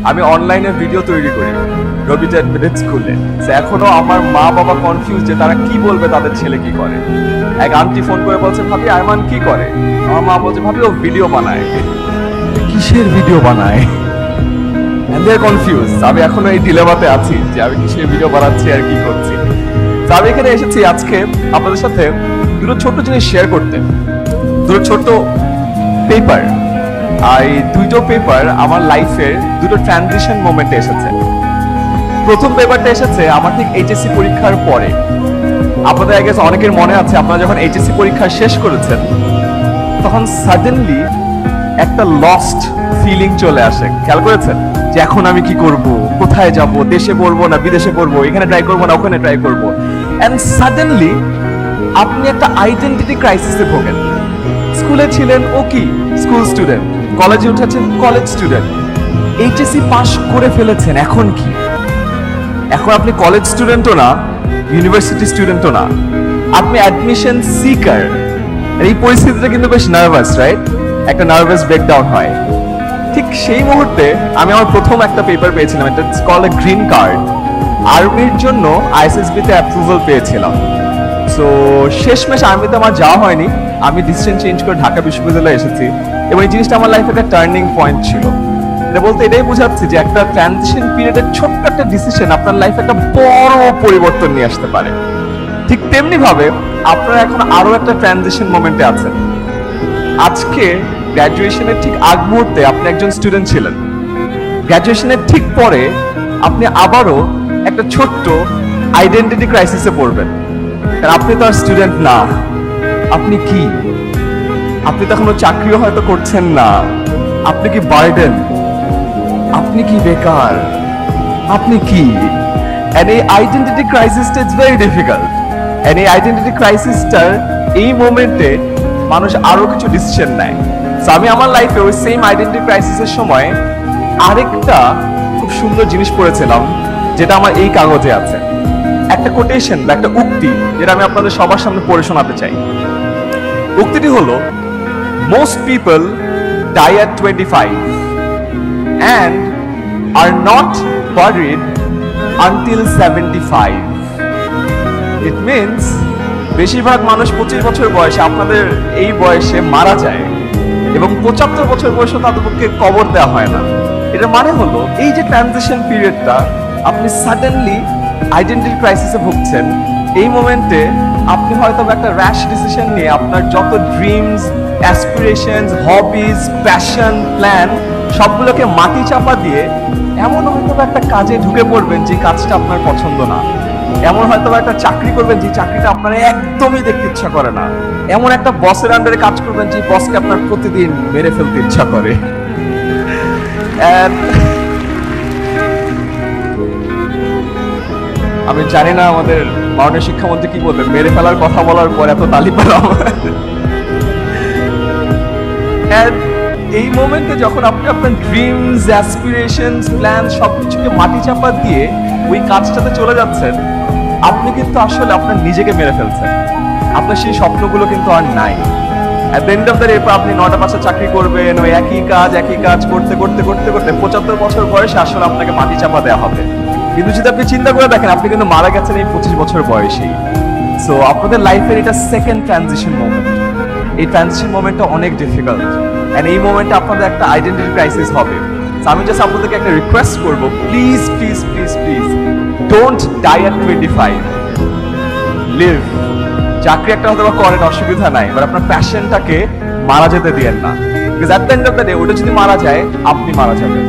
আমি অনলাইনে ভিডিও তৈরি করি রবিটেড মিডিল স্কুলে। এখনো আমার মা বাবা কনফিউজ যে তারা কি বলবে তাদের ছেলে কি করে। এক আন্টি ফোন করে বলছে, ভাবি আয়মান কি করে? আমার মা বলছে, ভাবি ও ভিডিও বানায়। কিসের ভিডিও বানায়? And they're confused. আমি এখনো এই ডিলেমাতে আছি যে আমি কিসের ভিডিও বানাচ্ছি আর কি করছি। তো আমি এখানে এসেছি আজকে আপনাদের সাথে দুটো ছোট্ট জিনিস শেয়ার করতে, দুটো ছোট্ট পেপার। আর এই দুটো পেপার আমার লাইফের দুটো ট্রানজিশন মোমেন্টে এসেছে। প্রথম পেপারটা এসেছে আমার ঠিক এইচএসসি পরীক্ষার পরে। আপনাদের আগে অনেকের মনে আছে, আপনারা যখন এইচএসসি পরীক্ষা শেষ করেছেন তখন সাডেনলি একটা লস্ট ফিলিং চলে আসে। খেয়াল করেছেন যে এখন আমি কি করব, কোথায় যাব, দেশে পড়বো না বিদেশে পড়বো, এখানে ট্রাই করবো না ওখানে ট্রাই করবো। এন্ড সাডেনলি আপনি একটা আইডেন্টিটি ক্রাইসিসে ভোগেন। স্কুলে ছিলেন ও কি স্কুল স্টুডেন্ট, কলেজে উঠেছেন কলেজ স্টুডেন্ট, এইচএসসি পাস করে ফেলেছেন, এখন কি? এখন আপনি কলেজ স্টুডেন্টও না, ইউনিভার্সিটি স্টুডেন্টও না, আপনি অ্যাডমিশন সিকার। এই পরিস্থিতিটা কিন্তু বেশ নার্ভাস, রাইট? একটা নার্ভাস ব্রেকডাউন হয়। ঠিক সেই মুহূর্তে আমি আমার প্রথম একটা পেপার পেয়েছিলাম, এটা কল এ গ্রিন কার্ড। আর্মির জন্য আইএসএসবি তে অ্যাপ্রুভাল পেয়েছিলাম। সো শেষমেশ আর্মিতে আমার যাওয়া হয়নি, আমি ডিসিশন চেঞ্জ করে ঢাকা বিশ্ববিদ্যালয়ে এসেছি এবং এই জিনিসটা আমার লাইফে একটা টার্নিং পয়েন্ট ছিল। এটা বলতে এটাই বোঝাচ্ছি যে একটা ট্রানজিশন পিরিয়ডের ছোট্ট একটা ডিসিশন আপনার লাইফে একটা বড় পরিবর্তন নিয়ে আসতে পারে। ঠিক তেমনি ভাবে আপনারা এখন আরো একটা ট্রানজিশন মোমেন্টে আছেন। আজকে গ্র্যাজুয়েশনের ঠিক আগ মুহূর্তে আপনি একজন স্টুডেন্ট ছিলেন, গ্র্যাজুয়েশনের ঠিক পরে আপনি আবারও একটা ছোট্ট আইডেন্টিটি ক্রাইসিসে পড়বেন। কারণ আপনি তো আর স্টুডেন্ট না, আপনি কি? আপনি তো এখনো চাকরিও হয়তো করছেন না, আপনি কি বার্ডেন, আপনি কি বেকার, আপনি কি? এন্ড এই আইডেন্টিটি ক্রাইসিসটা ইজ ভেরি ডিফিকাল্ট। এন্ড এই আইডেন্টিটি ক্রাইসিসটার এই মোমেন্টে মানুষ আরো কিছু ডিসিশন নেয়। সো আমি আমার লাইফে ওই সেম আইডেন্টিটি ক্রাইসিসের সময় আরেকটা খুব সুন্দর জিনিস পড়েছিলাম, যেটা আমার এই কাগজে আছে। একটা কোটেশন বা একটা উক্তি, যেটা আমি আপনাদের সবার সামনে পড়ে শোনাতে চাই। উক্তিটি হলো, most people die at 25 and are not buried until 75. It means বেশিরভাগ মানুষ 25 বছর বয়সে, আপনাদের এই বয়সে মারা যায় এবং 75 বছর বয়সে তাদেরকে কবর দেওয়া হয় না। এটা মানে হলো এই যে ট্রানজিশন পিরিয়ডটা, আপনি সাডেনলি আইডেন্টিটি ক্রাইসিসে ভুগছেন। এই মোমেন্টে আপনি হয়তো একটা র্যাশ ডিসিশন নিয়ে আপনার যত dreams, aspirations, hobbies, passion, plan সবগুলোকে মাটি চাপা দিয়ে এমন হয়তো একটা কাজে ঢুকে পড়বেন যে কাজটা আপনার পছন্দ না। এমন হয়তো একটা চাকরি করবেন যে চাকরিটা আপনার একদমই দেখতে ইচ্ছা করে না। এমন একটা বসের আন্ডারে কাজ করবেন যে বসকে আপনার প্রতিদিন মেরে ফেলতে ইচ্ছা করে। আমি জানি না আমাদের মাননীয় শিক্ষামন্ত্রী কি বলবেন, মেরে ফেলার কথা বলার পর এত তালি পেলাম। এই মোমেন্টে যখন আপনি আপনার ড্রিমস, অ্যাসপিরেশনস, প্ল্যান সবকিছুকে মাটি চাপা দিয়ে ওই কাজটাতে চলে যাচ্ছেন, আপনি কিন্তু আসলে আপনার নিজেকে মেরে ফেলছেন। আপনার সেই স্বপ্নগুলো কিন্তু আর নাই। At the end of the day আপনি 9টা-5টা চাকরি করবেন, ওই একই কাজ করতে করতে করতে করতে 75 বছর বয়সে আসলে আপনাকে মাটি চাপা দেওয়া হবে। কিন্তু যদি আপনি চিন্তা করে দেখেন, আপনি কিন্তু মারা গেছেন এই 25 বছর বয়সেই। সো আপনাদের লাইফের এটা সেকেন্ড ট্রানজিশন মোমেন্ট। এই ট্রানজিশন মোমেন্টটা অনেক ডিফিকাল্ট এন্ড এই মোমেন্টে আপনাদের একটা আইডেন্টিটি ক্রাইসিস হবে। আমি জাস্ট আপনাদেরকে একটা রিকোয়েস্ট করবো, please please please please don't die at 25, live. চাকরি একটা হয়তো করেন, অসুবিধা নাই, বাট আপনার প্যাশনটাকে মারা যেতে দিয়েন না। Because at the end of the day ওটা যদি মারা যায়, আপনি মারা যাবেন।